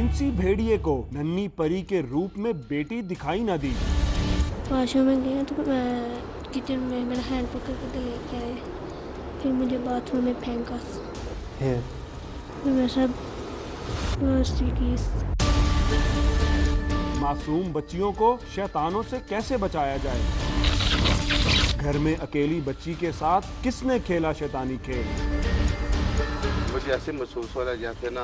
जिनसी भेड़िए को नन्ही परी के रूप में बेटी दिखाई न दी। वॉशरूम में गया तो मैं किचन में मेरा हैंड पकड़ के लेके आए, फिर मुझे बाथरूम में फेंका, फिर मैं सब मासूम बच्चियों को शैतानों से कैसे बचाया जाए? घर में अकेली बच्ची के साथ किसने खेला शैतानी खेल? मुझे ऐसे महसूस हो रहा है जैसे ना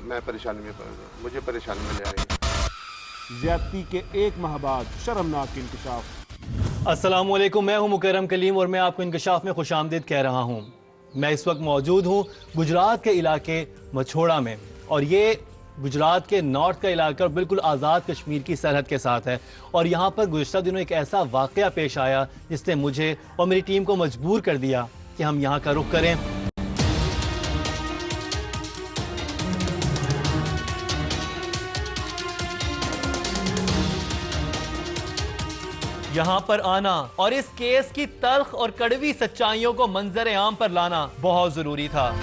मैं परेशानी में पड़ गया, मुझे परेशानी में ले आई। ज्यादती के 1 माह बाद शर्मनाक इंकशाफ। अस्सलाम वालेकुम, मैं हूं मुकर्रम कलीम और मैं आपको इंकशाफ में खुशामदीद कह रहा हूं। मैं इस वक्त मौजूद हूं गुजरात के इलाके मछोड़ा में, और ये गुजरात के नॉर्थ का इलाका और बिल्कुल आज़ाद कश्मीर की सरहद के साथ है। और यहाँ पर गुज़श्ता दिनों एक ऐसा वाक़या पेश आया जिसने मुझे और मेरी टीम को मजबूर कर दिया कि हम यहाँ का रुख करें। यहाँ पर आना और इस केस की तल्ख और कड़वी सच्चाइयों को मंजर आम पर लाना बहुत जरूरी था।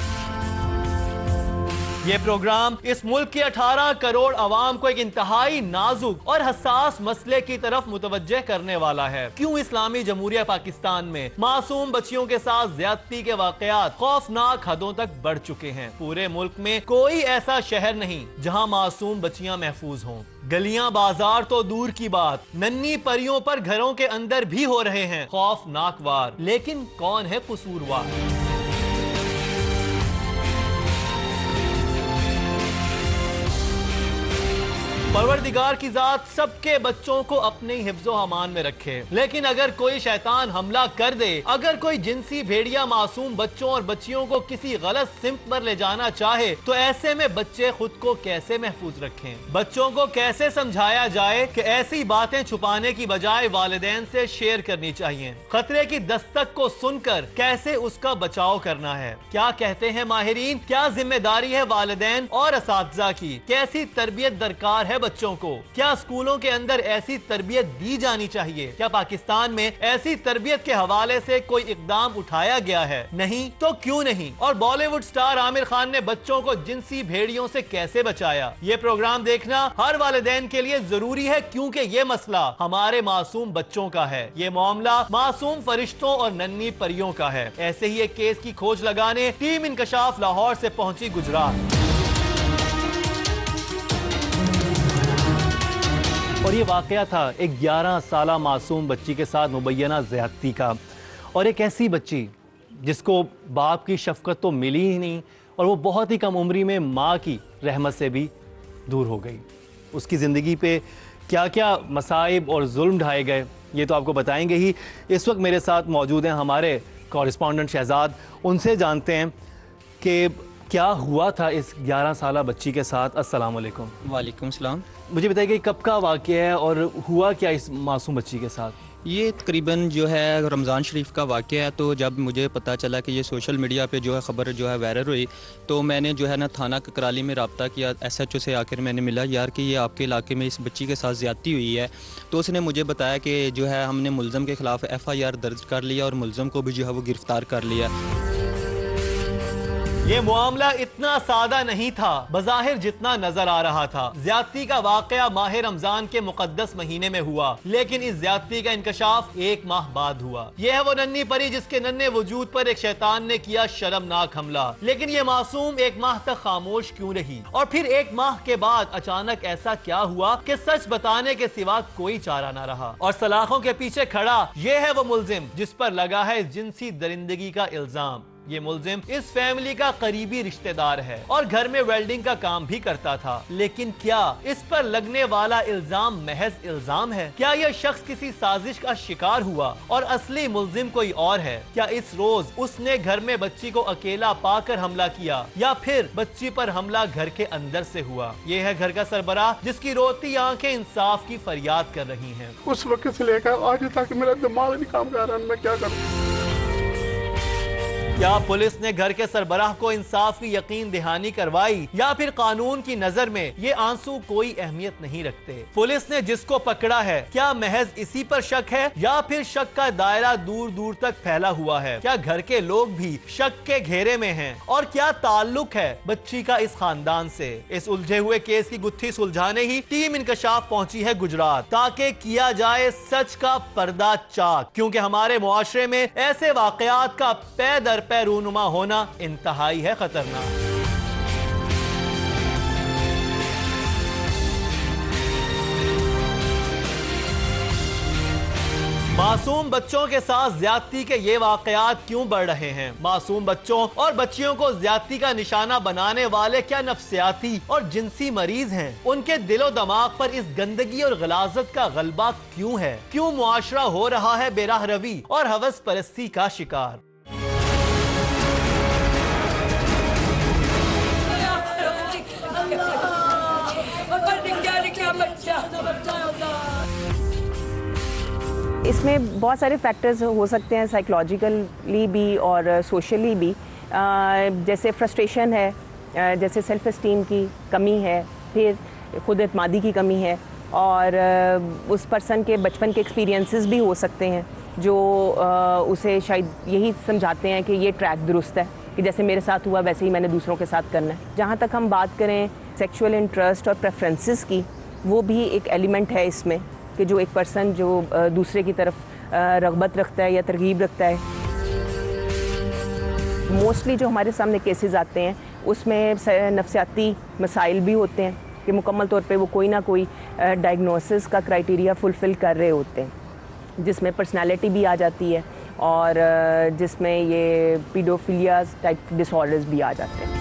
ये प्रोग्राम इस मुल्क के 18 करोड़ अवाम को एक इंतहाई नाजुक और हसास मसले की तरफ मुतवज्जे करने वाला है। क्यों इस्लामी जमहूरिया पाकिस्तान में मासूम बच्चियों के साथ ज्यादती के वाकयात खौफनाक हदों तक बढ़ चुके हैं। पूरे मुल्क में कोई ऐसा शहर नहीं जहां मासूम बच्चियां महफूज हों। गलियां बाजार तो दूर की बात, नन्ही परियों पर घरों के अंदर भी हो रहे हैं खौफनाक वार। लेकिन कौन है कसूरवार? परवरदिगार की जात सबके बच्चों को अपने हिफ्ज़ो अमान में रखे, लेकिन अगर कोई शैतान हमला कर दे, अगर कोई जिनसी भेड़िया मासूम बच्चों और बच्चियों को किसी गलत सिमत पर ले जाना चाहे, तो ऐसे में बच्चे खुद को कैसे महफूज रखें? बच्चों को कैसे समझाया जाए कि ऐसी बातें छुपाने की बजाय वालिदैन से शेयर करनी चाहिए? खतरे की दस्तक को सुनकर कैसे उसका बचाव करना है? क्या कहते हैं माहिरीन? क्या जिम्मेदारी है वालिदैन और असातिज़ा की? कैसी तरबियत दरकार है बच्चों को? क्या स्कूलों के अंदर ऐसी तरबियत दी जानी चाहिए? क्या पाकिस्तान में ऐसी तरबियत के हवाले से कोई इकदाम उठाया गया है? नहीं तो क्यों नहीं? और बॉलीवुड स्टार आमिर खान ने बच्चों को जिनसी भेड़ियों से कैसे बचाया? ये प्रोग्राम देखना हर वालिदैन के लिए जरूरी है, क्योंकि ये मसला हमारे मासूम बच्चों का है। ये मामला मासूम फरिश्तों और नन्ही परियों का है। ऐसे ही एक केस की खोज लगाने टीम इंकशाफ लाहौर से पहुंची गुजरात। और ये वाकया था एक 11 साला मासूम बच्ची के साथ मुबैना ज़्यादती का, और एक ऐसी बच्ची जिसको बाप की शफकत तो मिली ही नहीं, और वो बहुत ही कम उम्री में माँ की रहमत से भी दूर हो गई। उसकी ज़िंदगी पे क्या क्या मसाइब और जुल्म ढाए गए, ये तो आपको बताएंगे ही। इस वक्त मेरे साथ मौजूद हैं हमारे कॉरेस्पॉन्डेंट शहजाद। उनसे जानते हैं कि क्या हुआ था इस 11 साला बच्ची के साथ। अस्सलाम वालेकुम। वालेकुम सलाम। मुझे बताइए कि कब का वाक़या है और हुआ क्या इस मासूम बच्ची के साथ? ये तकरीबन जो है रमज़ान शरीफ का वाक़या है। तो जब मुझे पता चला कि ये सोशल मीडिया पे जो है ख़बर जो है वायरल हुई, तो मैंने जो है ना थाना ककराली में रब्ता किया। SHO से आकर मैंने मिला, यार कि ये आपके इलाके में इस बच्ची के साथ ज़्यादती हुई है। तो उसने मुझे बताया कि जो है हमने मुलज़म के ख़िलाफ़ FIR दर्ज कर लिया और मुलज़म को भी जो है वो गिरफ़्तार कर लिया। ये मामला इतना सादा नहीं था बज़ाहिर जितना नजर आ रहा था। ज्यादती का वाकया माह रमजान के मुकद्दस महीने में हुआ, लेकिन इस ज्यादती का इंकशाफ 1 माह बाद हुआ। यह है वो नन्ही परी जिसके नन्हे वजूद पर एक शैतान ने किया शर्मनाक हमला। लेकिन ये मासूम 1 माह तक खामोश क्यों रही? और फिर 1 माह के बाद अचानक ऐसा क्या हुआ कि सच बताने के सिवा कोई चारा ना रहा? और सलाखों के पीछे खड़ा ये है वो मुलजिम जिस पर लगा है जिनसी दरिंदगी का इल्जाम। ये मुलजिम इस फैमिली का करीबी रिश्तेदार है और घर में वेल्डिंग का काम भी करता था। लेकिन क्या इस पर लगने वाला इल्जाम महज इल्जाम है? क्या यह शख्स किसी साजिश का शिकार हुआ और असली मुलजिम कोई और है? क्या इस रोज उसने घर में बच्ची को अकेला पाकर हमला किया, या फिर बच्ची पर हमला घर के अंदर से हुआ? ये है घर का सरबराह जिसकी रोती आंखें इंसाफ की फरियाद कर रही हैं। उस वक्त से लेकर आज तक मेरा दिमाग नहीं काम कर रहा, मैं क्या करूं? क्या पुलिस ने घर के सरबराह को इंसाफ की यकीन दहानी करवाई या फिर कानून की नजर में ये आंसू कोई अहमियत नहीं रखते? पुलिस ने जिसको पकड़ा है क्या महज इसी पर शक है या फिर शक का दायरा दूर दूर तक फैला हुआ है? क्या घर के लोग भी शक के घेरे में हैं? और क्या ताल्लुक है बच्ची का इस खानदान से? इस उलझे हुए केस की गुत्थी सुलझाने ही टीम इंकशाफ पहुंची है गुजरात, ताकि किया जाए सच का पर्दा चाक, क्योंकि हमारे मुआशरे में ऐसे वाकयात का पै दर पै रूनुमा होना इंतहाई है खतरनाक। मासूम बच्चों के साथ ज्यादती के ये वाकयात क्यों बढ़ रहे हैं? मासूम बच्चों और बच्चियों को ज्यादती का निशाना बनाने वाले क्या नफ्सियाती और जिनसी मरीज हैं? उनके दिलो दिमाग पर इस गंदगी और गलाजत का गलबा क्यों है? क्यों मुआशरा हो रहा है बेराह रवी और हवस परस्ती का शिकार? इसमें बहुत सारे फैक्टर्स हो सकते हैं, साइकोलॉजिकली भी और सोशली भी। जैसे फ्रस्ट्रेशन है, जैसे सेल्फ एस्टीम की कमी है, फिर खुद एतमादी की कमी है, और उस पर्सन के बचपन के एक्सपीरियंसेस भी हो सकते हैं जो उसे शायद यही समझाते हैं कि ये ट्रैक दुरुस्त है, कि जैसे मेरे साथ हुआ वैसे ही मैंने दूसरों के साथ करना है। जहाँ तक हम बात करें सेक्सुअल इंटरेस्ट और प्रेफरेंसेस की, वो भी एक एलिमेंट है इसमें, कि जो एक पर्सन जो दूसरे की तरफ रग़बत रखता है या तरगीब रखता है। मोस्टली जो हमारे सामने केसेस आते हैं उसमें नफ्सियाती मसाइल भी होते हैं कि मुकम्मल तौर पे वो कोई ना कोई डायग्नोसिस का क्राइटेरिया फुलफ़िल कर रहे होते हैं, जिसमें पर्सनालिटी भी आ जाती है और जिसमें ये पीडोफिलिया टाइप डिसऑर्डर्स भी आ जाते हैं।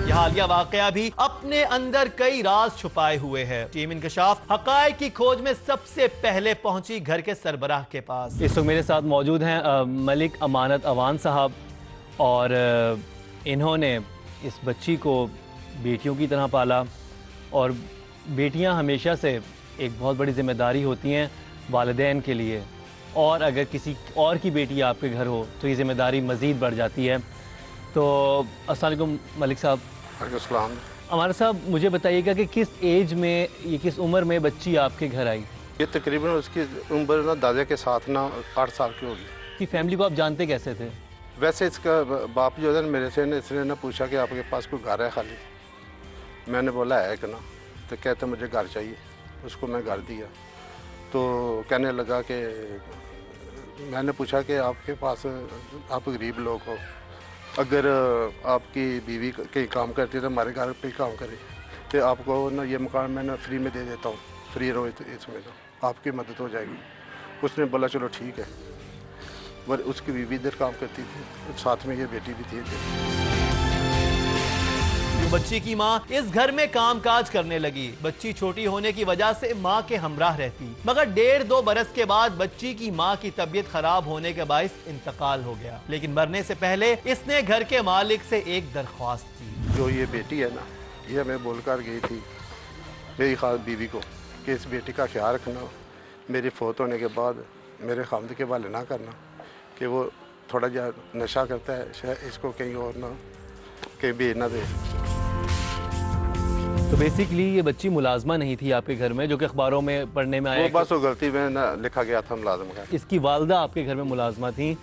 यह हालिया वाकया भी अपने अंदर कई राज छुपाए हुए है। टीम इंकशाफ हकायक की खोज में सबसे पहले पहुंची घर के सरबराह के पास। इस वक्त मेरे साथ मौजूद हैं मलिक अमानत अवान साहब, और इन्होंने इस बच्ची को बेटियों की तरह पाला, और बेटियां हमेशा से एक बहुत बड़ी जिम्मेदारी होती हैं वालिदैन के लिए, और अगर किसी और की बेटी आपके घर हो तो ये जिम्मेदारी मज़ीद बढ़ जाती है। तो अस्सलाम वालेकुम मलिक साहब। वालेकुम। हमारे साहब, मुझे बताइएगा कि किस एज में, ये किस उम्र में बच्ची आपके घर आई? ये तकरीबन उसकी उम्र ना दादा के साथ ना 8 साल की होगी। कि फैमिली को आप जानते कैसे थे? वैसे इसका बाप जो है मेरे से इसने ना पूछा कि आपके पास कोई घर है खाली? मैंने बोला है कि ना, तो कहते मुझे घर चाहिए। उसको मैं घर दिया तो कहने लगा कि मैंने पूछा कि आपके पास, आप गरीब लोग हो, अगर आपकी बीवी कहीं काम करती है तो हमारे घर पे ही काम करे, तो आपको ना ये मकान मैं फ्री में दे देता हूँ, फ्री रहो इसमें, तो आपकी मदद हो जाएगी। उसने बोला चलो ठीक है। पर उसकी बीवी इधर काम करती थी, साथ में ये बेटी भी थी। बच्ची की माँ इस घर में कामकाज करने लगी। बच्ची छोटी होने की वजह से माँ के हमराह रहती, मगर 1.5-2 बरस के बाद बच्ची की माँ की तबीयत खराब होने के बायस इंतकाल हो गया। लेकिन मरने से पहले इसने घर के मालिक से एक दरख्वास्त की। जो ये बेटी है ना, ये हमें बोलकर गई थी मेरी खास बीवी को कि इस बेटी का ख्याल रखना, मेरे फौत होने के बाद मेरे खामद के वाले ना करना कि वो थोड़ा जा नशा करता है, शायद इसको कहीं और ना कहीं भेज ना दे। तो बेसिकली ये बच्ची मुलाजमा नहीं थी आपके घर में, जो कि अखबारों में पढ़ने में आया। वो बस वो गलती में ना लिखा गया था मुलाजम का। इसकी वालदा आपके घर में मुलाजमा थी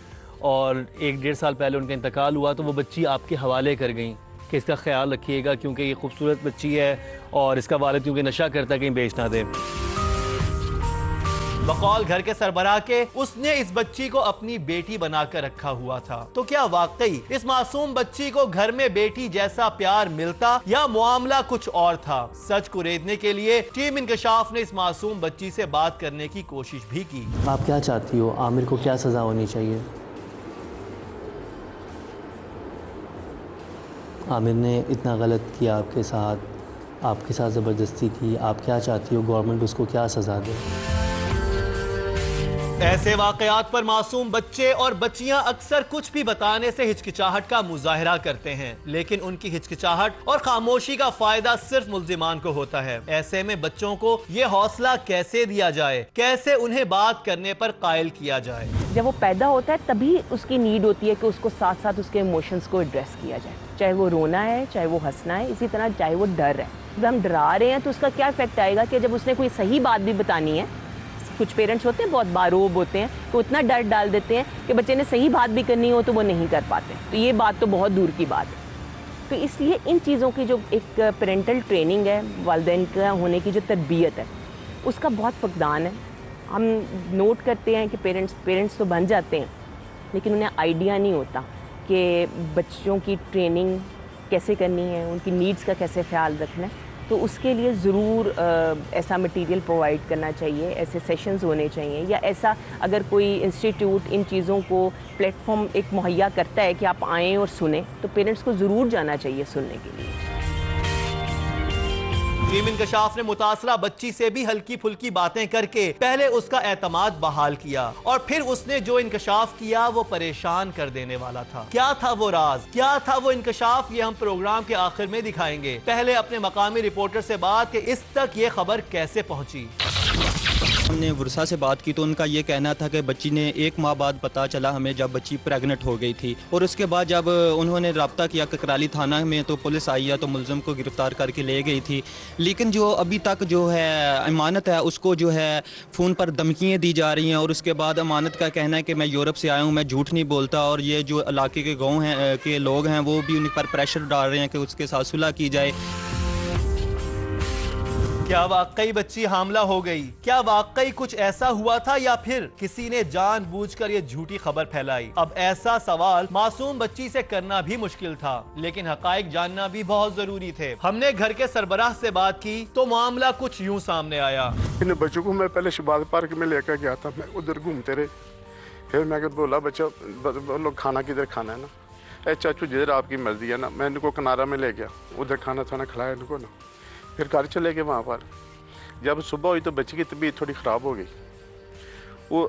और 1-1.5 साल पहले उनका इंतकाल हुआ, तो वो बच्ची आपके हवाले कर गई कि इसका ख्याल रखिएगा क्योंकि ये खूबसूरत बच्ची है और इसका वालिद क्योंकि नशा करता है, कहीं बेच ना दे। बकौल घर के सरबराह के उसने इस बच्ची को अपनी बेटी बनाकर रखा हुआ था। तो क्या वाकई इस मासूम बच्ची को घर में बेटी जैसा प्यार मिलता या मामला कुछ और था? सच को रेदने के लिए टीम इंकशाफ ने इस मासूम बच्ची से बात करने की कोशिश भी की। आप क्या चाहती हो? आमिर को क्या सजा होनी चाहिए? आमिर ने इतना गलत किया आपके साथ ज़बरदस्ती की, आप क्या चाहती हो गवर्नमेंट उसको क्या सज़ा दे? ऐसे वाकयात पर मासूम बच्चे और बच्चियां अक्सर कुछ भी बताने से हिचकिचाहट का मुजाहरा करते हैं, लेकिन उनकी हिचकिचाहट और खामोशी का फायदा सिर्फ मुल्जिमान को होता है। ऐसे में बच्चों को ये हौसला कैसे दिया जाए, कैसे उन्हें बात करने पर कायल किया जाए? जब वो पैदा होता है तभी उसकी नीड होती है कि उसको साथ साथ उसके इमोशंस को एड्रेस किया जाए, चाहे वो रोना है, चाहे वो हंसना है, इसी तरह चाहे वो डर है। जब हम डरा रहे हैं तो उसका क्या इफेक्ट आएगा कि जब उसने कोई सही बात भी बतानी है, कुछ पेरेंट्स होते हैं बहुत बारूब होते हैं तो इतना डर डाल देते हैं कि बच्चे ने सही बात भी करनी हो तो वो नहीं कर पाते। तो ये बात तो बहुत दूर की बात है। तो इसलिए इन चीज़ों की जो एक पेरेंटल ट्रेनिंग है, वालिदैन का होने की जो तरबियत है, उसका बहुत फकदान है। हम नोट करते हैं कि पेरेंट्स तो बन जाते हैं लेकिन उन्हें आइडिया नहीं होता कि बच्चों की ट्रेनिंग कैसे करनी है, उनकी नीड्स का कैसे ख्याल रखना है। तो उसके लिए ज़रूर ऐसा मटेरियल प्रोवाइड करना चाहिए, ऐसे सेशंस होने चाहिए, या ऐसा अगर कोई इंस्टीट्यूट इन चीज़ों को प्लेटफॉर्म एक मुहैया करता है कि आप आएँ और सुने, तो पेरेंट्स को ज़रूर जाना चाहिए सुनने के लिए। टीम इंकशाफ ने मुतासरा बच्ची से भी हल्की फुल्की बातें करके पहले उसका एतमाद बहाल किया और फिर उसने जो इंकशाफ किया वो परेशान कर देने वाला था। क्या था वो राज, क्या था वो इंकशाफ, ये हम प्रोग्राम के आखिर में दिखाएंगे। पहले अपने मकामी रिपोर्टर से बात कि इस तक ये खबर कैसे पहुंची। हमने वर्षा से बात की तो उनका ये कहना था कि बच्ची ने 1 माह बाद पता चला हमें जब बच्ची प्रेग्नेंट हो गई थी, और उसके बाद जब उन्होंने रब्ता किया ककराली थाना में तो पुलिस आई है तो मुलज़िम को गिरफ्तार करके ले गई थी। लेकिन जो अभी तक जो है अमानत है उसको जो है फ़ोन पर धमकियाँ दी जा रही हैं, और उसके बाद अमानत का कहना है कि मैं यूरोप से आया हूँ, मैं झूठ नहीं बोलता, और ये जो इलाके के गाँव हैं के लोग हैं वो भी उन पर प्रेशर डाल रहे हैं कि उसके साथ सुलह की जाए। क्या वाकई बच्ची हामला हो गई? क्या वाकई कुछ ऐसा हुआ था या फिर किसी ने जानबूझकर ये झूठी खबर फैलाई? अब ऐसा सवाल मासूम बच्ची से करना भी मुश्किल था, लेकिन हकाइक जानना भी बहुत जरूरी थे। हमने घर के सरबराह से बात की तो मामला कुछ यूं सामने आया। इन बच्चों को मैं पहले शबाद पार्क में लेकर गया था, मैं उधर घूमते रहे, फिर मैं बोला बच्चा लोग खाना किधर खाना है ना, चाचू जिधर आपकी मर्जी है ना। मैं इनको किनारा में ले गया, उधर खाना खिलाया इनको ना, फिर घर चले गए। वहाँ पर जब सुबह हुई तो बच्ची की तबीयत थोड़ी ख़राब हो गई। वो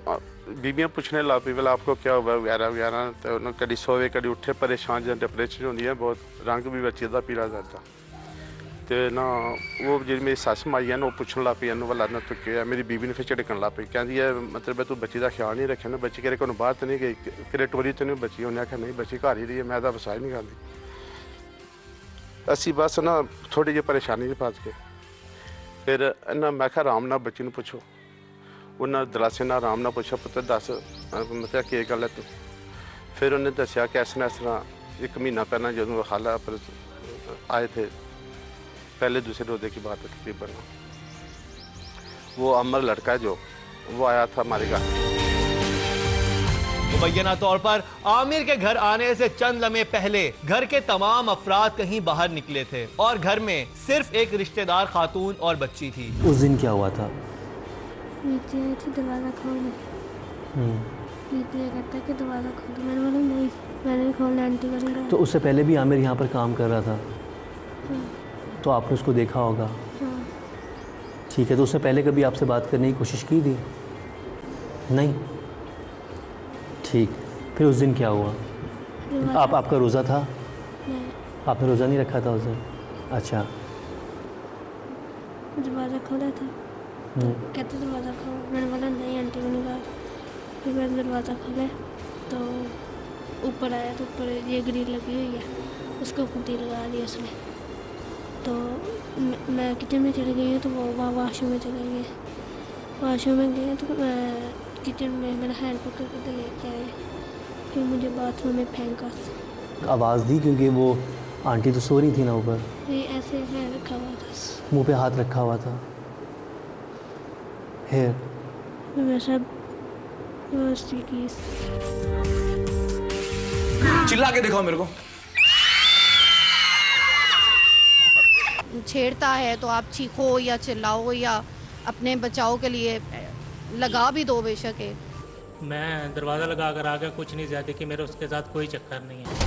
बीबियाँ पूछने लग पी बोला आपको क्या हुआ वगैरह वगैरह, तो कभी सोवे कभी उठे, परेशान जब डिप्रेशन होती है बहुत, रंग भी बच्ची का पीला जाता। तो ना वो जी मेरी सस माई है ना वो पूछने लग पी वाला ना तो क्या, मेरी बीबी ने फिर झिड़कन लग पी, कहती है मतलब तू बच्ची का ख्याल नहीं रखे ना, बच्ची कह को बाहर तो नहीं गई, तेरे टोरी तो नहीं बच्ची। उन्हें आखिया नहीं बच्ची घर ही रही है, मैं तो वसाई नहीं करती। असी बस ना थोड़ी जी परेशानी से फस के फिर ना मैं क्या आराम ना बच्ची ने पूछो, उन्हें दलासे ना आराम ना पूछा पुत्र दस मतलब की गल है तू। फिर उन्हें दसिया कि इस तरह 1 महीना पहले जो हाल पर आए थे, पहले दूसरे रोजे की बात है तकरीबन, वो अमर लड़का है जो वो आया था हमारे घर। मुबैना तौर पर आमिर के घर आने से चंद लम्हे पहले घर के तमाम अफराद कहीं बाहर निकले थे और घर में सिर्फ एक रिश्तेदार खातून और बच्ची थी। उस दिन क्या हुआ था? दरवाज़ा खोलो, कहता कि दरवाज़ा खोलो, मैंने बोला नहीं, मैंने नहीं खोलना, आंटी बोली। तो उससे पहले भी आमिर यहाँ पर काम कर रहा था? तो आपने उसको देखा होगा? ठीक है, तो उससे पहले कभी आपसे बात करने की कोशिश की थी? नहीं। ठीक, फिर उस दिन क्या हुआ? आपका रोज़ा था? नहीं। आपने रोज़ा नहीं रखा था उस दिन? अच्छा। दरवाज़ा खोला था, कहते दरवाज़ा खोलो, मैंने बोला नहीं आंटी मैंने कहा। फिर मैंने दरवाज़ा खोला तो ऊपर आया तो ऊपर ये ग्रिल लगी हुई है, उसको कुंडी लगा दी उसने। तो मैं किचन में चली गई हूँ तो वो वहाँ वाशरूम में चले गए, वाशरूम में गए तो मैं किचन में मेरा हैंड पकड़ के लेके आए, फिर मुझे बाथरूम में फेंका। आवाज़ दी क्योंकि वो आंटी तो सो रही थी ना ऊपर? ये ऐसे हैंड रखा हुआ था, मुंह पे हाथ रखा हुआ था। मैं सब चिल्ला के दिखाओ मेरे को। छेड़ता है तो आप चीखो या चिल्लाओ या अपने बचाव के लिए लगा भी दो बेशक। मैं दरवाज़ा लगा कर आ गया, कुछ नहीं ज़्यादा कि मेरा उसके साथ कोई चक्कर नहीं है।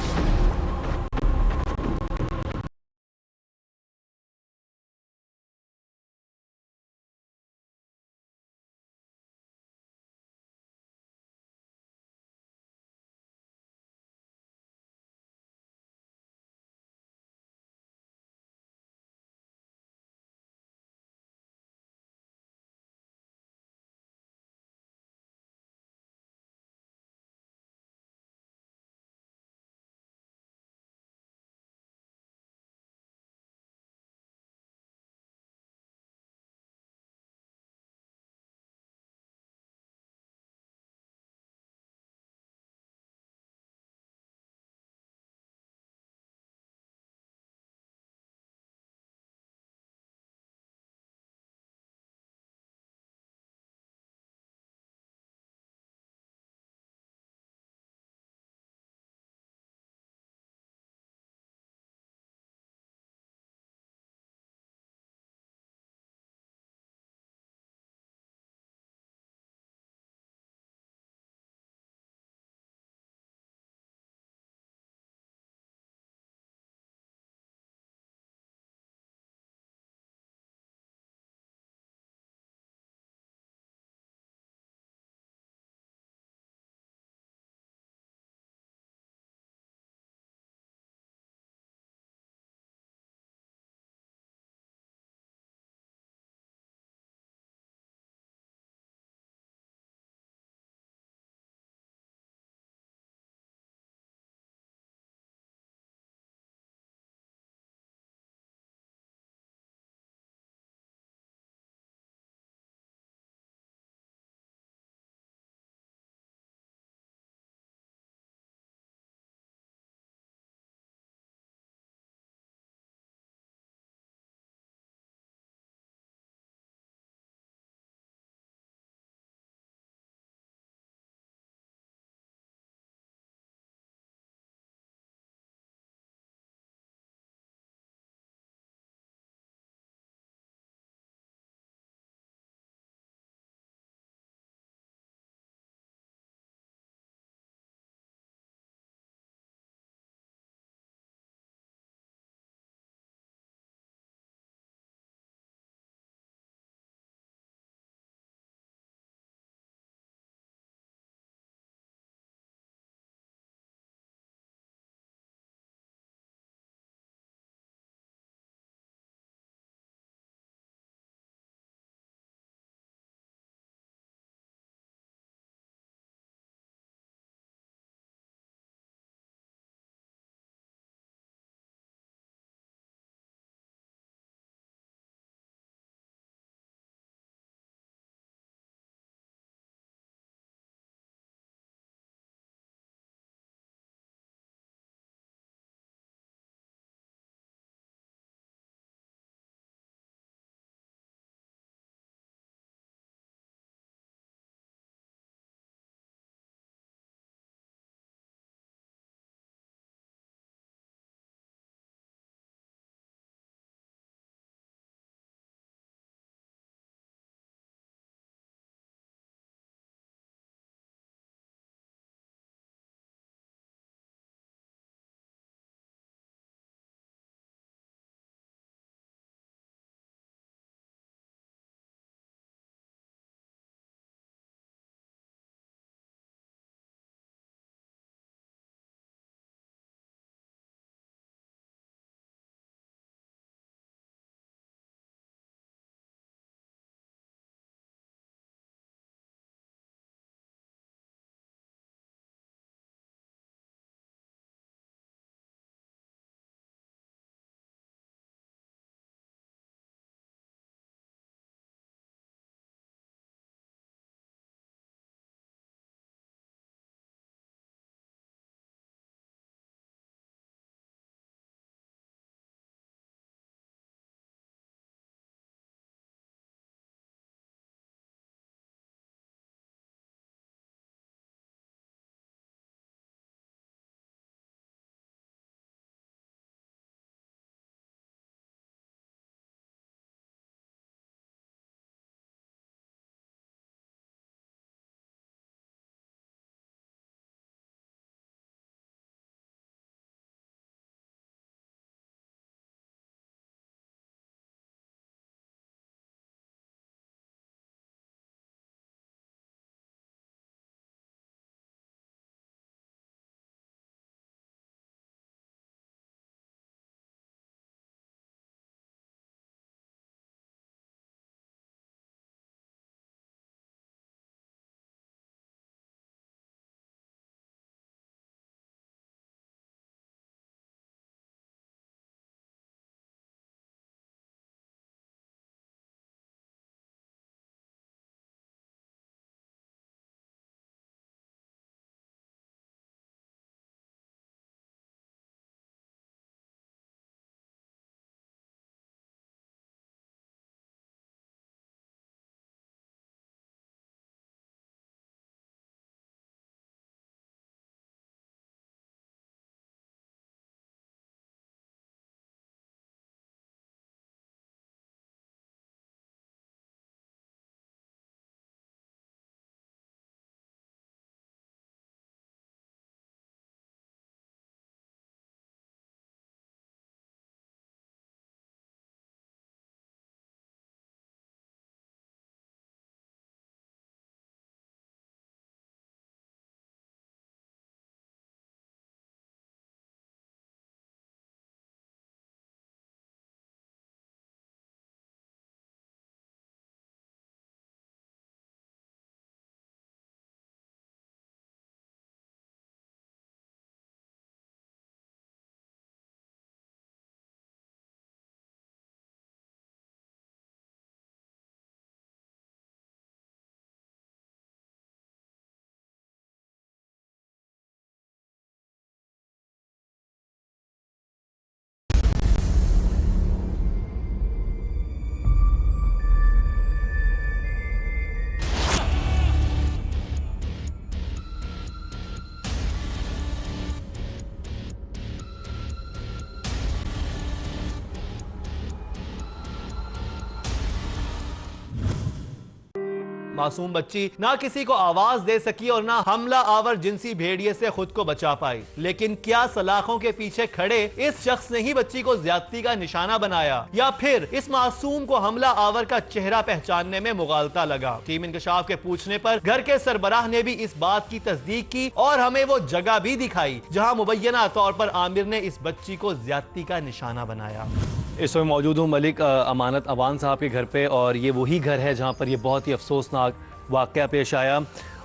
मासूम बच्ची ना किसी को आवाज दे सकी और ना हमला आवर जिनसी भेड़िए से खुद को बचा पाई। लेकिन क्या सलाखों के पीछे खड़े इस शख्स ने ही बच्ची को ज्यादती का निशाना बनाया या फिर इस मासूम को हमला आवर का चेहरा पहचानने में मुगालता लगा? टीम इंकशाफ के पूछने पर घर के सरबराह ने भी इस बात की तस्दीक की और हमें वो जगह भी दिखाई जहां मुबैना तौर पर आमिर ने इस बच्ची को ज्यादती का निशाना बनाया। इस वक्त मौजूद हूँ मलिक अमानत अवान साहब के घर पे और ये वही घर है जहाँ पर ये बहुत ही अफसोसनाक वाक़या पेश आया।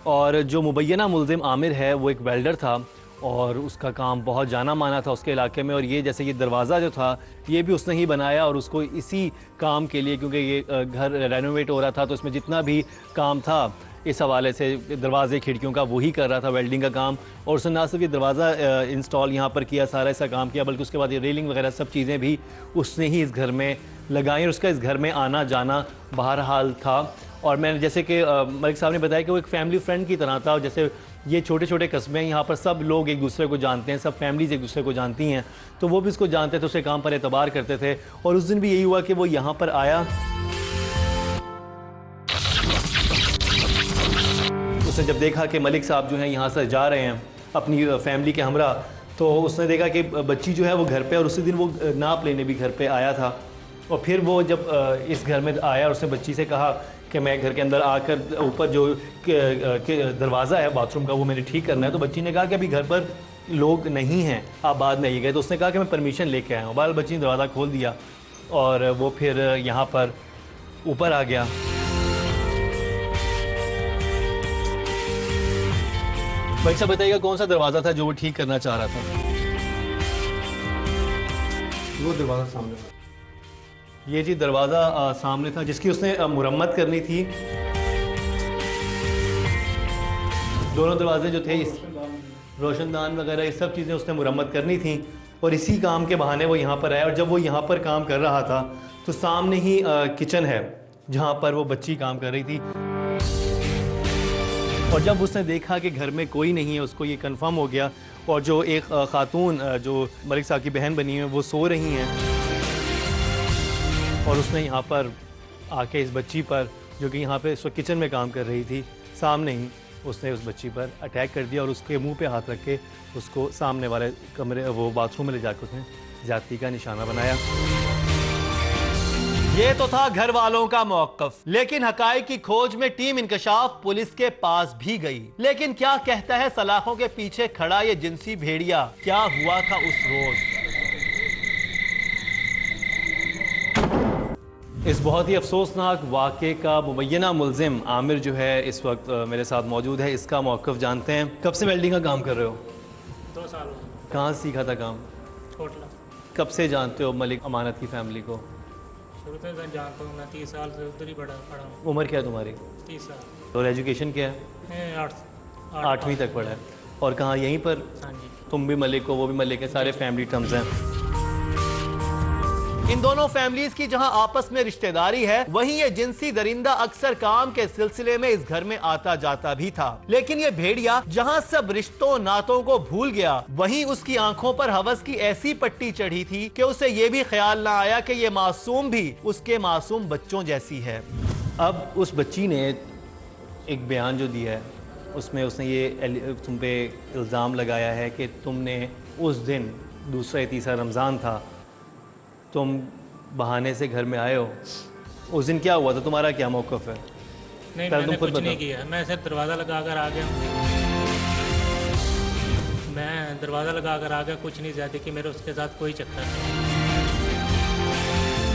और जो मुबैना मुल्ज़िम आमिर है वो एक वेल्डर था और उसका काम बहुत जाना माना था उसके इलाके में। और ये जैसे ये दरवाज़ा जो था ये भी उसने ही बनाया और उसको इसी काम के लिए, क्योंकि ये घर रेनोवेट हो रहा था तो इसमें जितना भी काम था इस हवाले से दरवाजे खिड़कियों का वही कर रहा था, वेल्डिंग का काम। और उसने ना सिर्फ ये दरवाज़ा इंस्टॉल यहाँ पर किया, सारा ऐसा काम किया, बल्कि उसके बाद ये रेलिंग वगैरह सब चीज़ें भी उसने ही इस घर में लगाई और उसका इस घर में आना जाना बहरहाल था। और मैंने जैसे कि मलिक साहब ने बताया कि वो एक फैमिली फ्रेंड की तरह था। जैसे ये छोटे छोटे कस्बे हैं, यहाँ पर सब लोग एक दूसरे को जानते हैं, सब फैमिलीज़ एक दूसरे को जानती हैं, तो वो भी इसको जानते थे, उसके काम पर एतबार करते थे। और उस दिन भी यही हुआ कि वो यहाँ पर आया, उसने जब देखा कि मलिक साहब जो हैं यहाँ से जा रहे हैं अपनी फैमिली के हमरा, तो उसने देखा कि बच्ची जो है वो घर पे, और उसी दिन वो नाप लेने भी घर पे आया था। और फिर वो जब इस घर में आया और उसने बच्ची से कहा कि मैं घर के अंदर आकर ऊपर जो दरवाज़ा है बाथरूम का वो मैंने ठीक करना है, तो बच्ची ने कहा कि अभी घर पर लोग नहीं हैं, आप बाद में आइएगा। तो उसने कहा कि मैं परमिशन लेके आया हूँ। बाल बच्ची ने दरवाज़ा खोल दिया और वो फिर यहाँ पर ऊपर आ गया। भाई साहब बताइएगा कौन सा दरवाज़ा था जो वो ठीक करना चाह रहा था? वो दरवाज़ा सामने था। ये जी दरवाज़ा सामने था जिसकी उसने मुरम्मत करनी थी। दोनों दरवाजे जो थे इस रोशनदान वगैरह ये सब चीज़ें उसने मुरम्मत करनी थी और इसी काम के बहाने वो यहाँ पर आया। और जब वो यहाँ पर काम कर रहा था तो सामने ही किचन है जहाँ पर वो बच्ची काम कर रही थी। और जब उसने देखा कि घर में कोई नहीं है, उसको ये कंफर्म हो गया। और जो एक खातून जो मलिक साहब की बहन बनी है वो सो रही हैं, और उसने यहाँ पर आके इस बच्ची पर, जो कि यहाँ पे इस वक्त किचन में काम कर रही थी, सामने ही उसने उस बच्ची पर अटैक कर दिया और उसके मुंह पे हाथ रख के उसको सामने वाले कमरे वो बाथरूम में ले जाकर उसने ज्यादती का निशाना बनाया। ये तो था घर वालों का मौक़िफ़, लेकिन हक़ाइक़ की खोज में टीम इंकशाफ पुलिस के पास भी गई। लेकिन क्या कहता है सलाखों के पीछे खड़ा ये जिनसी भेड़िया? क्या हुआ था उस रोज? इस बहुत ही अफसोसनाक वाक़े का मुबैना मुल्ज़िम आमिर जो है इस वक्त मेरे साथ मौजूद है। इसका मौक़िफ़ जानते हैं। कब से वेल्डिंग का काम कर रहे हो? 2 साल। कहाँ सीखा था काम? छोटला। कब से जानते हो मलिक अमानत की फैमिली को? शुरू से जानता हूँ मैं, 30 साल से उधर ही पढ़ा हूँ। उम्र क्या है तुम्हारी? 30 साल। और एजुकेशन क्या है? 8वीं तक पढ़ा है। और कहाँ यहीं पर? हाँ जी। तुम भी मलिक हो, वो भी मलिक है, सारे फैमिली टर्म्स हैं। इन दोनों फैमिलीज की जहां आपस में रिश्तेदारी है, वहीं ये जिनसी दरिंदा अक्सर काम के सिलसिले में इस घर में आता जाता भी था। लेकिन ये भेड़िया जहां सब रिश्तों नातों को भूल गया, वहीं उसकी आंखों पर हवस की ऐसी पट्टी चढ़ी थी कि उसे ये भी ख्याल ना आया कि ये मासूम भी उसके मासूम बच्चों जैसी है। अब उस बच्ची ने एक बयान जो दिया है उसमें उसने ये तुम पे इल्ज़ाम लगाया है कि तुमने उस दिन दूसरा तीसरा रमज़ान था, तुम बहाने से घर में आए हो। उस दिन क्या हुआ था? तुम्हारा क्या मौक़िफ़ है? नहीं, मैंने कुछ नहीं किया। मैं सिर्फ दरवाज़ा लगा कर आ गया। मैं दरवाज़ा लगा कर आ गया, कुछ नहीं, ज़्यादा कि मेरे उसके साथ कोई चक्कर नहीं।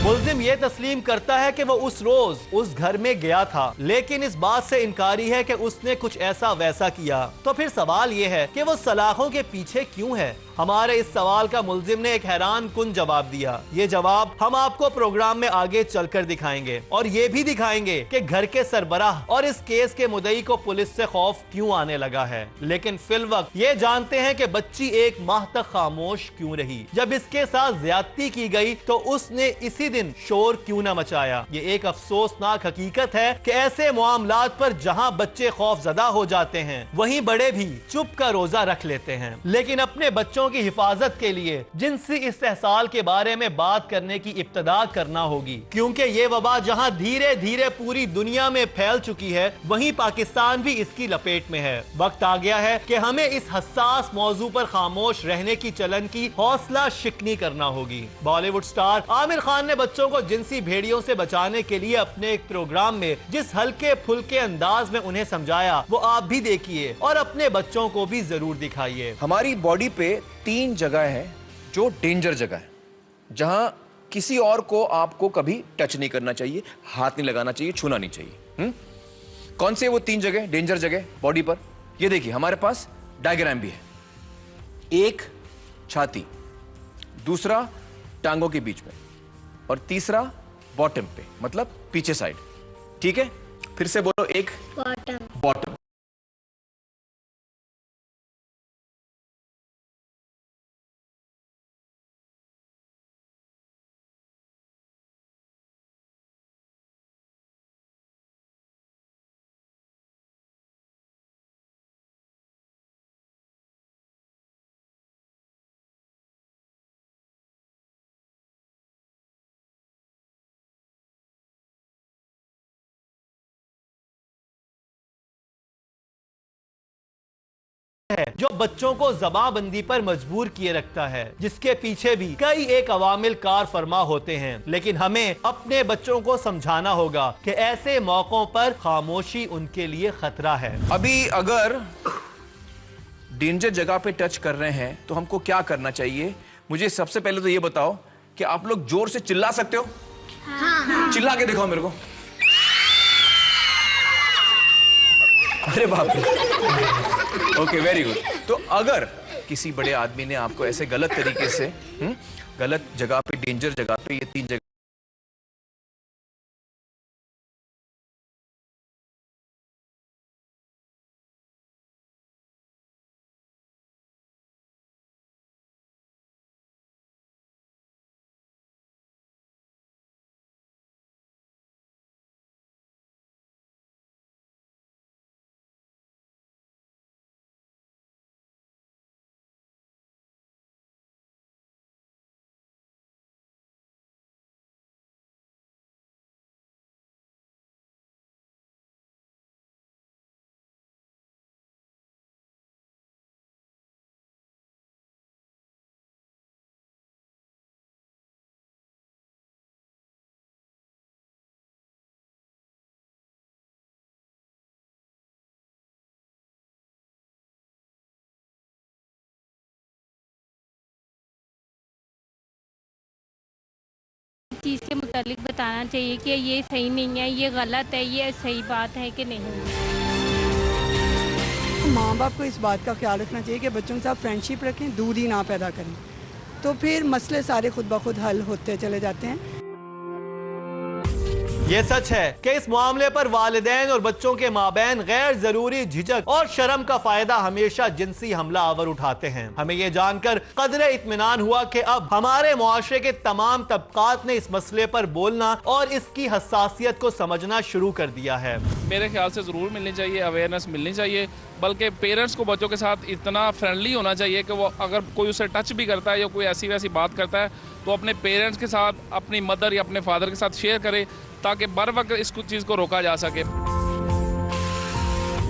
मुल्ज़िम ये तस्लीम करता है कि वो उस रोज उस घर में गया था, लेकिन इस बात से इनकारी है कि उसने कुछ ऐसा वैसा किया। तो फिर सवाल ये है कि वो सलाखों के पीछे क्यों है? हमारे इस सवाल का मुल्जिम ने एक हैरान कुन जवाब दिया। ये जवाब हम आपको प्रोग्राम में आगे चलकर दिखाएंगे और ये भी दिखाएंगे कि घर के सरबराह और इस केस के मुद्दई को पुलिस से खौफ क्यों आने लगा है। लेकिन फिल वक्त ये जानते हैं कि बच्ची 1 माह तक खामोश क्यों रही। जब इसके साथ ज्यादती की गई तो उसने इसी दिन शोर क्यों न मचाया। ये एक अफसोसनाक हकीकत है कि ऐसे मामलात पर जहां बच्चे खौफजदा हो जाते हैं, वहीं बड़े भी चुप का रोजा रख लेते हैं। लेकिन अपने बच्चों बच्चियों की हिफाजत के लिए जिनसी इस्तेहसाल के बारे में बात करने की इब्तिदा करना होगी, क्योंकि ये वबा जहां धीरे धीरे पूरी दुनिया में फैल चुकी है, वहीं पाकिस्तान भी इसकी लपेट में है। वक्त आ गया है कि हमें इस हसास मौजू पर खामोश रहने की चलन की हौसला शिकनी करना होगी। बॉलीवुड स्टार आमिर खान ने बच्चों को जिनसी भेड़ियों से बचाने के लिए अपने एक प्रोग्राम में जिस हल्के फुल्के अंदाज में उन्हें समझाया, वो आप भी देखिए और अपने बच्चों को भी जरूर दिखाइए। हमारी बॉडी पे 3 जगह है जो डेंजर जगह है, जहां किसी और को आपको कभी टच नहीं करना चाहिए, हाथ नहीं लगाना चाहिए, छूना नहीं चाहिए। कौन से वो 3 जगह डेंजर जगह बॉडी पर? ये देखिए, हमारे पास डायग्राम भी है। एक छाती, दूसरा टांगों के बीच में, और तीसरा बॉटम पे, मतलब पीछे साइड। ठीक है, फिर से बोलो। एक बॉटम। है जो बच्चों को जबाबंदी पर मजबूर किए रखता है, जिसके पीछे भी कई एक अवामिल कार फरमा होते हैं। लेकिन हमें अपने बच्चों को समझाना होगा कि ऐसे मौकों पर खामोशी उनके लिए खतरा है। अभी अगर डेंजर जगह पे टच कर रहे हैं तो हमको क्या करना चाहिए? मुझे सबसे पहले तो ये बताओ कि आप लोग जोर से चिल्ला सकते हो? हाँ। चिल्ला के दिखाओ मेरे को। अरे बाप रे। Okay, very good. तो अगर किसी बड़े आदमी ने आपको ऐसे गलत तरीके से गलत जगह पे, डेंजर जगह पे, ये 3 जगह चीज़ के मुतालिक बताना चाहिए कि ये सही नहीं है, ये गलत है, ये सही बात है कि नहीं। माँ बाप को इस बात का ख्याल रखना चाहिए कि बच्चों के साथ फ्रेंडशिप रखें, दूरी ना पैदा करें, तो फिर मसले सारे खुद ब खुद हल होते चले जाते हैं। ये सच है कि इस मामले पर वालिदैन और बच्चों के माबैन गैर जरूरी झिझक और शर्म का फायदा हमेशा जिनसी हमला आवर उठाते हैं। हमें ये जानकर कदरे इत्मीनान हुआ कि अब हमारे मुआशरे के तमाम तबकात ने इस मसले पर बोलना और इसकी हसासियत को समझना शुरू कर दिया है। मेरे ख्याल से ज़रूर मिलनी चाहिए, अवेयरनेस मिलनी चाहिए, बल्कि पेरेंट्स को बच्चों के साथ इतना फ्रेंडली होना चाहिए कि वो अगर कोई उसे टच भी करता है या कोई ऐसी वैसी बात करता है तो अपने पेरेंट्स के साथ, अपनी मदर या अपने फादर के साथ शेयर करे, ताकि बर वक्त इस चीज़ को रोका जा सके।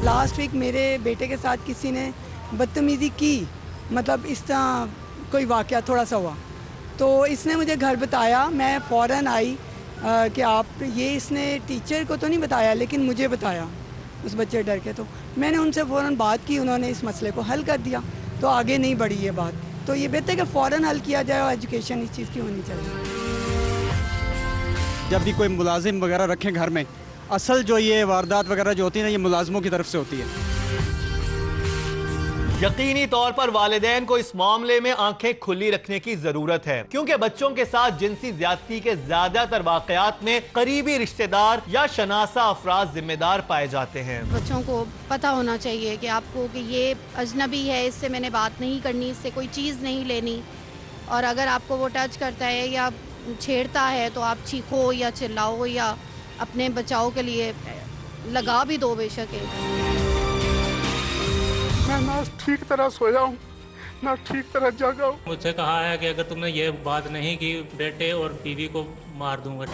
लास्ट वीक मेरे बेटे के साथ किसी ने बदतमीज़ी की, मतलब इस तरह कोई वाक़या थोड़ा सा हुआ, तो इसने मुझे घर बताया। मैं फ़ौरन आई कि आप ये, इसने टीचर को तो नहीं बताया लेकिन मुझे बताया, उस बच्चे डर के। तो मैंने उनसे फ़ौरन बात की, उन्होंने इस मसले को हल कर दिया, तो आगे नहीं बढ़ी ये बात। तो ये बेहतर है कि फ़ौरन हल किया जाए और एजुकेशन इस चीज़ की होनी चाहिए। जब भी कोई मुलाजिम वगैरह रखें घर में, असल जो ये वारदात वगैरह जो होती है ना, ये मुलाजिमों की तरफ से होती है। यकीनी तौर पर वालिदैन को इस मामले में आंखें खुली रखने की जरूरत है, क्योंकि बच्चों के साथ जिनसी ज्यादती के ज्यादातर वाकयात में करीबी रिश्तेदार या शनासा अफराद जिम्मेदार पाए जाते हैं। बच्चों को पता होना चाहिए कि आपको कि ये अजनबी है, इससे मैंने बात नहीं करनी, इससे कोई चीज़ नहीं लेनी, और अगर आपको वो टच करता है या छेड़ता है तो आप चीखो या चिल्लाओ या अपने बचाव के लिए लगा भी दो बेशक। मैं ठीक तरह सोया हूँ, ना ठीक तरह जगा हूँ। मुझसे कहा है कि अगर तुमने ये बात नहीं की बेटे और बीवी को मार दूंगा।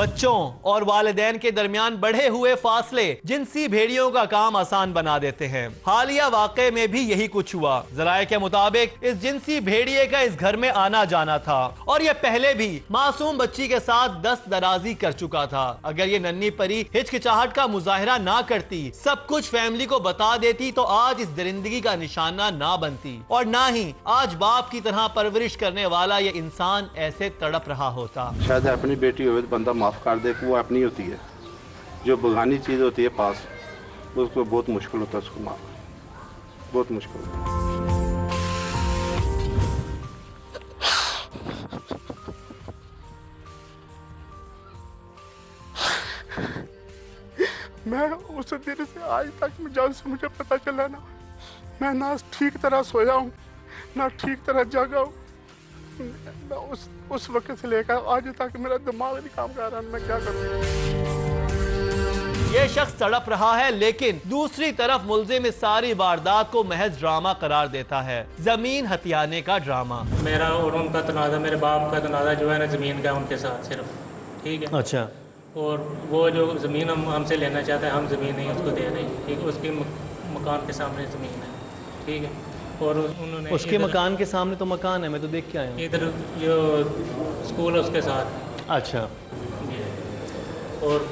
बच्चों और वालिदैन के दरमियान बढ़े हुए फासले जिनसी भेड़ियों का काम आसान बना देते हैं। हालिया वाक़े में भी यही कुछ हुआ। ज़राए के मुताबिक इस जिनसी भेड़िए का इस घर में आना जाना था और ये पहले भी मासूम बच्ची के साथ दस्त दराजी कर चुका था। अगर ये नन्ही परी हिचकिचाहट का मुजाहिरा ना करती, सब कुछ फैमिली को बता देती, तो आज इस दरिंदगी का निशाना ना बनती और ना ही आज बाप की तरह परवरिश करने वाला ये इंसान ऐसे तड़प रहा होता। शायद अपनी बेटी हो तो बंदा माफ कर दे, वो अपनी होती है। जो बगानी चीज होती है पास, उसको बहुत मुश्किल होता है उसको माफ, बहुत मुश्किल होता है। मैं उस दिन से आज तक जब से मुझे पता चला ना, मैं ना ठीक तरह सोया हूँ ना ठीक तरह जागा हूँ। उस वक्त से लेकर आज तक मेरा दिमाग नहीं काम कर रहा, मैं क्या करूँ। ये शख्स तड़प रहा है, लेकिन दूसरी तरफ मुलजिम इस सारी वारदात को महज ड्रामा करार देता है। जमीन हथियाने का ड्रामा। मेरा और उनका तनाज़ा, मेरे बाप का तनाज़ा जो है ना ज़मीन का उनके साथ सिर्फ, ठीक है। अच्छा। और वो जो ज़मीन हमसे लेना चाहता है, हम ज़मीन नहीं उसको दे रहे, ठीक है। उसके मकान के सामने ज़मीन है, ठीक है। और उन्होंने उसके मकान के सामने तो मकान है, मैं तो देख के आया हूँ। इधर जो स्कूल है उसके साथ। अच्छा। और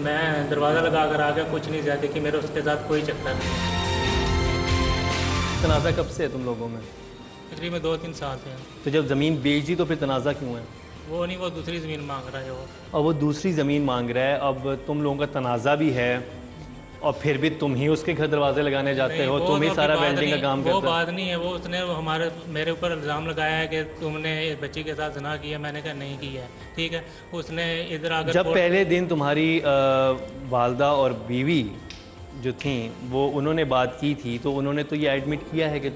मैं दरवाज़ा लगा कर आ गया, कुछ नहीं ज़्यादा कि मेरे उसके साथ कोई चक्कर नहीं। तनाज़ा कब से है तुम लोगों में? तकरीबन 2-3 साल से। तो जब ज़मीन बेच दी तो फिर तनाज़ा क्यों है? वो नहीं, वो दूसरी ज़मीन मांग रहा है वो। और वो दूसरी ज़मीन मांग रहा है, अब तुम लोगों का तनाज़ा भी है और फिर भी तुम ही उसके घर दरवाजे लगाने जाते हो, तुम ही सारा वेल्डिंग का काम करते हो। वो बात नहीं है, वो उसने मेरे ऊपर इल्ज़ाम लगाया है कि तुमने बच्ची के साथ ज़िना किया। मैंने कहा नहीं किया है, ठीक है। उसने इधर आकर जब पहले दिन तुम्हारी वालदा और बीवी जो थी वो उन्होंने बात की थी, तो उन्होंने तो ये एडमिट किया है कि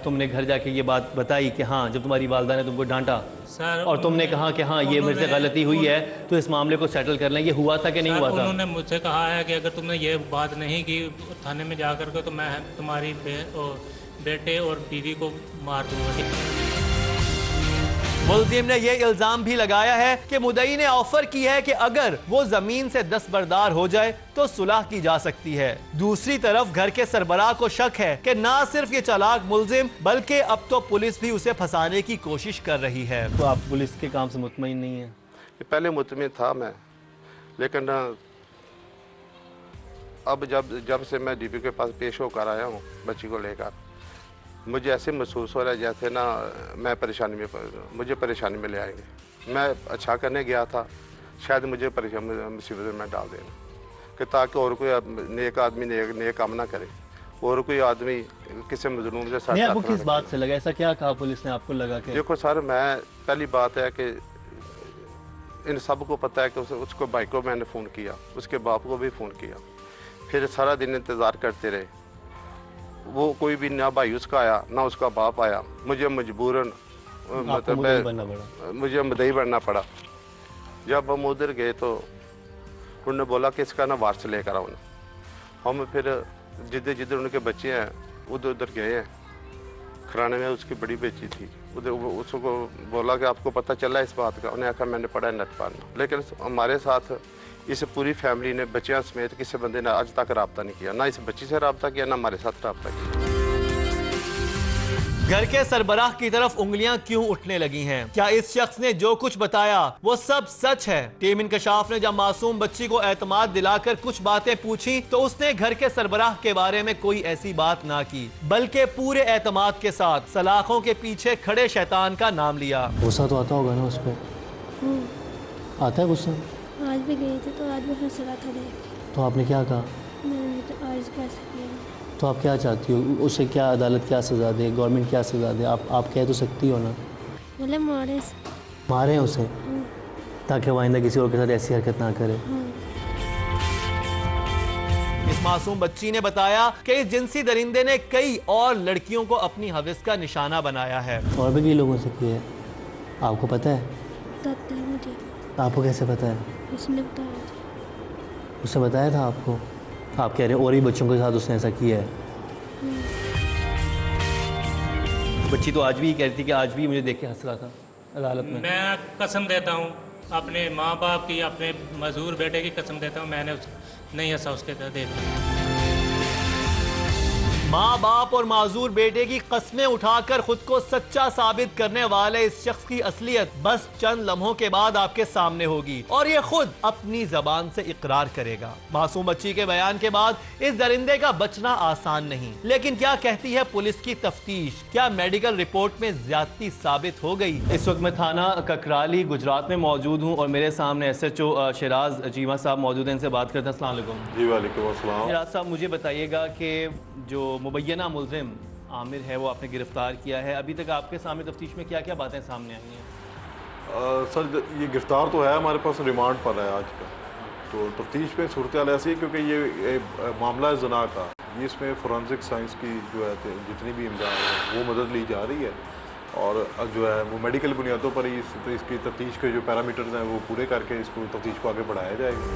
तुमने घर जाके ये बात बताई कि हाँ, जब तुम्हारी वालदा ने तुमको डांटा और तुमने कहा कि हाँ ये मेरे से गलती हुई है तो इस मामले को सेटल कर लें, ये हुआ था कि नहीं हुआ था? उन्होंने मुझसे कहा है कि अगर तुमने ये बात नहीं की थाने में जा कर के तो मैं तुम्हारी बेटे और बीवी को मार दूंगा। मुल्जिम ने यह इल्जाम भी लगाया है कि मुद्दई ने ऑफर की है कि अगर वो जमीन से दस्तबरदार हो जाए तो सुलह की जा सकती है। दूसरी तरफ घर के सरबराह को शक है कि ना सिर्फ ये चालाक मुल्जिम बल्कि अब तो पुलिस भी उसे फंसाने की कोशिश कर रही है। तो आप पुलिस के काम से मुतमईन नहीं है? पहले मुतमईन था मैं, लेकिन अब जब से मैं डीपी के पास पेश होकर आया हूँ बच्ची को लेकर, मुझे ऐसे महसूस हो रहा है जैसे ना मैं मुझे परेशानी में ले आएंगे। मैं अच्छा करने गया था, शायद मुझे मुसीबत में डाल देना कि ताकि और कोई नेक आदमी नेक काम ना करे और कोई आदमी किसी मजलूम के साथ। आपको किस बात से लगा, ऐसा क्या कहा पुलिस ने आपको लगा कि? देखो सर, मैं पहली बात है कि इन सब को पता है कि उसको भाई को मैंने फ़ोन किया, उसके बाप को भी फ़ोन किया, फिर सारा दिन इंतज़ार करते रहे। वो कोई भी ना भाई उसका आया ना उसका बाप आया। मुझे मजबूरन मुझे मदई बनना पड़ा। जब हम उधर गए तो उन्होंने बोला कि इसका ना वारस लेकर आओ। हम फिर जिधर उनके बच्चे हैं उधर गए हैं। खराने में उसकी बड़ी बेटी थी, उधर उसको बोला कि आपको पता चला इस बात का? उन्हें आखा मैंने पढ़ा है नटपाल। लेकिन हमारे साथ इस पूरी फैमिली ने बच्चियां समेत किसी बंदे ने आज तक रब्ता नहीं किया, ना इस बच्ची से रब्ता किया ना हमारे साथ रब्ता किया। घर के सरबराह की तरफ उंगलियां क्यों उठने लगी हैं? क्या इस शख्स ने जो कुछ बताया वो सब सच है? टीम इंकशाफ ने जब मासूम बच्ची को एतमाद दिलाकर कुछ बातें पूछी तो उसने घर के सरबराह के बारे में कोई ऐसी बात ना की, बल्कि पूरे एतमाद के साथ सलाखों के पीछे खड़े शैतान का नाम लिया। गुस्सा तो आता होगा ना उस पर? आता है गुस्सा? आज भी गए थे तो आज भी हंस रहा था। तो आपने क्या कहा? मैंने तो आज कैसे किया। तो आप क्या चाहती हो? उसे क्या अदालत क्या सज़ा दे, गवर्नमेंट क्या सज़ा दे? आप कह तो सकती हो ना। बोले मारे हैं उसे ताकि वो आइंदा किसी और के साथ ऐसी हरकत ना करे। इस मासूम बच्ची ने बताया कि इस जिनसी दरिंदे ने कई और लड़कियों को अपनी हविस का निशाना बनाया है। और भी कई लोगों से किया है। आपको पता है? मुझे। आपको कैसे पता है? उसने बताया था। उसने बताया था आपको? आप कह रहे हैं और ही बच्चों के साथ उसने ऐसा किया है? बच्ची तो आज भी कहती कि आज भी मुझे देख के हंस रहा था अदालत में। मैं कसम देता हूँ अपने माँ बाप की, अपने मजदूर बेटे की कसम देता हूँ, मैंने नहीं हंसा उसके देख। माँ बाप और माजूर बेटे की कस्में उठाकर खुद को सच्चा साबित करने वाले इस शख्स की असलियत बस चंद लम्हों के बाद आपके सामने होगी और ये खुद अपनी जबान से इकरार करेगा। मासूम बच्ची के बयान के बाद इस दरिंदे का बचना आसान नहीं, लेकिन क्या कहती है पुलिस की तफ्तीश? क्या मेडिकल रिपोर्ट में ज्यादती साबित हो गई? इस वक्त मैं थाना ककराली गुजरात में मौजूद हूँ और मेरे सामने SHO शिराज चीमा साहब मौजूद हैं। इनसे बात करते हैं। अस्सलाम वालेकुम। जी वालेकुम अस्सलाम। शिराज साहब, मुझे बताइएगा कि जो मुबैना मुलजिम आमिर है वो आपने गिरफ्तार किया है, अभी तक आपके सामने तफ्तीश में क्या क्या बातें सामने आई हैं? सर ये गिरफ्तार तो है, हमारे पास रिमांड पर है आज का। तो तफ्तीश में सूरत हाल ऐसी है क्योंकि ये मामला है जना का, ये इसमें फोरेंसिक साइंस की जो है जितनी भी इमदाद है वो मदद ली जा रही है और जो है वो मेडिकल बुनियादों पर ही इसकी तफ्तीश के जो पैरामीटर्स हैं वो पूरे करके इसको तफ्तीश को आगे बढ़ाया जाएगा।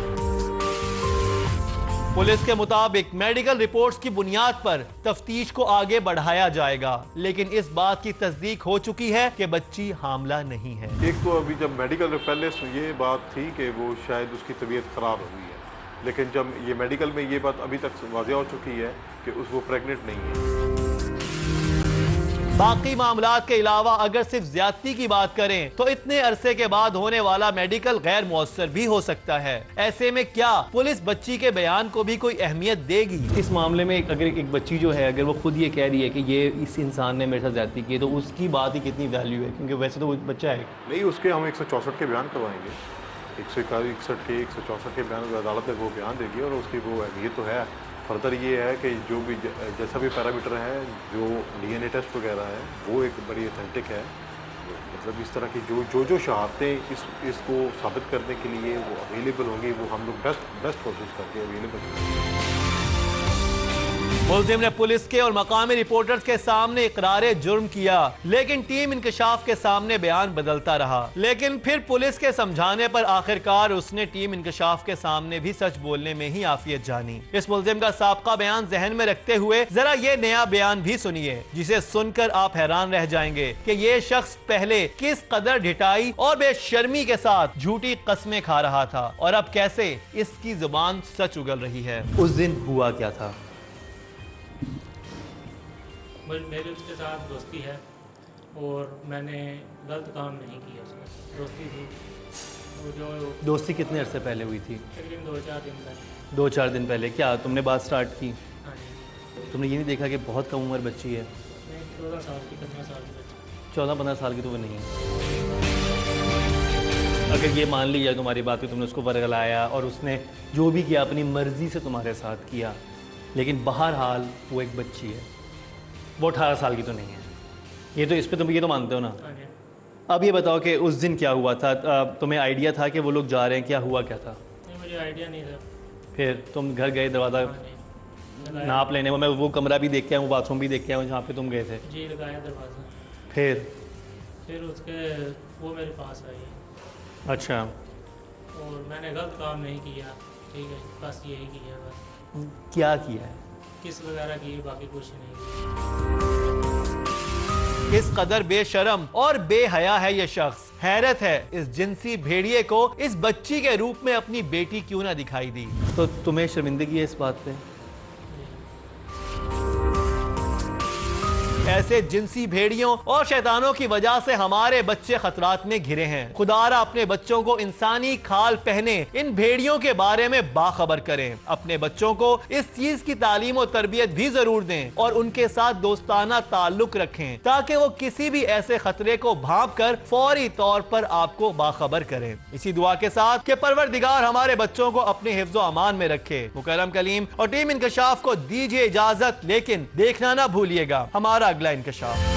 पुलिस के मुताबिक मेडिकल रिपोर्ट्स की बुनियाद पर तफ्तीश को आगे बढ़ाया जाएगा, लेकिन इस बात की तस्दीक हो चुकी है कि बच्ची हामला नहीं है। एक तो अभी जब मेडिकल पहले ये बात थी कि वो शायद उसकी तबीयत ख़राब हुई है, लेकिन जब ये मेडिकल में ये बात अभी तक वाज़ेह हो चुकी है कि वो प्रेग्नेंट नहीं है। बाकी मामलात के अलावा अगर सिर्फ ज्यादती की बात करें तो इतने अरसे के बाद होने वाला मेडिकल गैर मुअस्सर भी हो सकता है। ऐसे में क्या पुलिस बच्ची के बयान को भी कोई अहमियत देगी? इस मामले में अगर एक बच्ची जो है अगर वो खुद ये कह रही है कि ये इस इंसान ने मेरे साथ ज्यादती की, तो उसकी बात ही कितनी वैल्यू है? क्योंकि वैसे तो वो बच्चा है नहीं, उसके हम 164 के बयान करवाएंगे, 161 के 164 के बयान अदालत में वो बयान देगी और उसकी वो अहमियत तो है। फर्दर ये है कि जो भी जैसा भी पैरामीटर है, जो DNA टेस्ट वगैरह है वो एक बड़ी ऑथेंटिक है। मतलब इस तरह की जो शहादतें इसको साबित करने के लिए वो अवेलेबल होंगी, वो हम लोग बेस्ट कोशिश करके अवेलेबल करेंगे। मुलजिम ने पुलिस के और मकामी रिपोर्टर्स के सामने इकरार जुर्म किया, लेकिन टीम इंकशाफ के सामने बयान बदलता रहा। लेकिन फिर पुलिस के समझाने पर आखिरकार उसने टीम इंकशाफ के सामने भी सच बोलने में ही आफियत जानी। इस मुलजिम का साबका बयान जहन में रखते हुए जरा ये नया बयान भी सुनिए, जिसे सुनकर आप हैरान रह जाएंगे कि ये शख्स पहले किस कदर ढिठाई और बेशर्मी के साथ झूठी कस्में खा रहा था और अब कैसे इसकी जुबान सच उगल रही है। उस दिन हुआ क्या था? मेरी उसके साथ दोस्ती है और मैंने गलत काम नहीं किया, उसमें दोस्ती थी। वो जो दोस्ती कितने अरसे पहले हुई थी? तकरीबन 2-4 दिन पहले। 2-4 दिन पहले क्या तुमने बात स्टार्ट की? हाँ जी। तुमने ये नहीं देखा कि बहुत कम उम्र बच्ची है? 14 साल की 15 साल की बच्ची। 14-15 साल की तो वो नहीं है। अगर ये मान ली जाए तुम्हारी बात कि तुमने उसको वर्गलाया और उसने जो भी किया अपनी मर्जी से तुम्हारे साथ किया, लेकिन बहरहाल वो एक बच्ची है, वो 18 साल की तो नहीं है। ये तो इस पे तुम ये तो मानते हो ना? अब ये बताओ कि उस दिन क्या हुआ था? तुम्हें आइडिया था कि वो लोग जा रहे हैं? क्या हुआ क्या था? नहीं, मुझे आइडिया नहीं था। फिर तुम घर गए, दरवाज़ा नाप लेने, मैं वो कमरा भी देख के आया हूँ, बाथरूम भी देख के आया हूँ जहाँ पे तुम गए थे। जी, लगाया दरवाज़ा। फिर उसके वो मेरे पास आई। अच्छा। और मैंने गलत काम नहीं किया, ठीक है, बस यही किया। बस क्या किया है? किस वगैरह की, बाकी कुछ नहीं। किस कदर बेशरम और बेहया है ये शख्स। हैरत है इस जिनसी भेड़िए को इस बच्ची के रूप में अपनी बेटी क्यों ना दिखाई दी। तो तुम्हें शर्मिंदगी है इस बात पे? ऐसे जिनसी भेड़ियों और शैतानों की वजह से हमारे बच्चे खतरात में घिरे हैं। खुदारा अपने बच्चों को इंसानी खाल पहने इन भेड़ियों के बारे में बाखबर करें। अपने बच्चों को इस चीज की तालीम और तरबियत भी जरूर दें और उनके साथ दोस्ताना ताल्लुक रखें, ताकि वो किसी भी ऐसे खतरे को भांप कर फौरी तौर पर आपको बाखबर करें। इसी दुआ के साथ कि परवरदिगार हमारे बच्चों को अपने हिफ्ज़ो अमान में रखे। मुकर्रम कलीम और टीम इंकशाफ को दीजिए इजाजत, लेकिन देखना ना भूलिएगा हमारा अगला इंकशाफ।